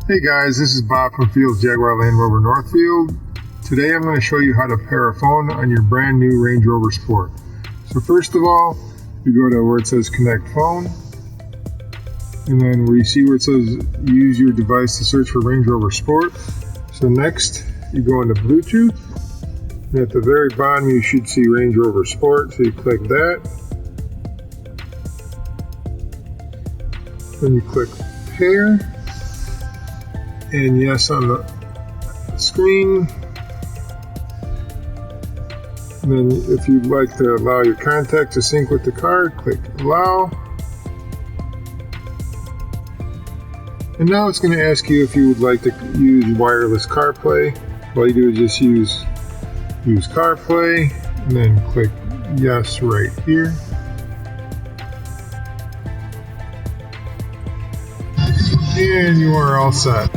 Hey guys, this is Bob from Fields Land Rover Northfield. Today I'm going to show you how to pair a phone on your brand new Range Rover Sport. So first of all, you go to where it says connect phone, and then where you see where it says use your device to search for Range Rover Sport. So next you go into Bluetooth, and at the very bottom you should see Range Rover Sport, so you click that. Then you click pair, and yes on the screen. And then if you'd like to allow your contact to sync with the car, click allow. And now it's going to ask you if you would like to use wireless CarPlay. All you do is just use CarPlay and then click yes right here. And you are all set.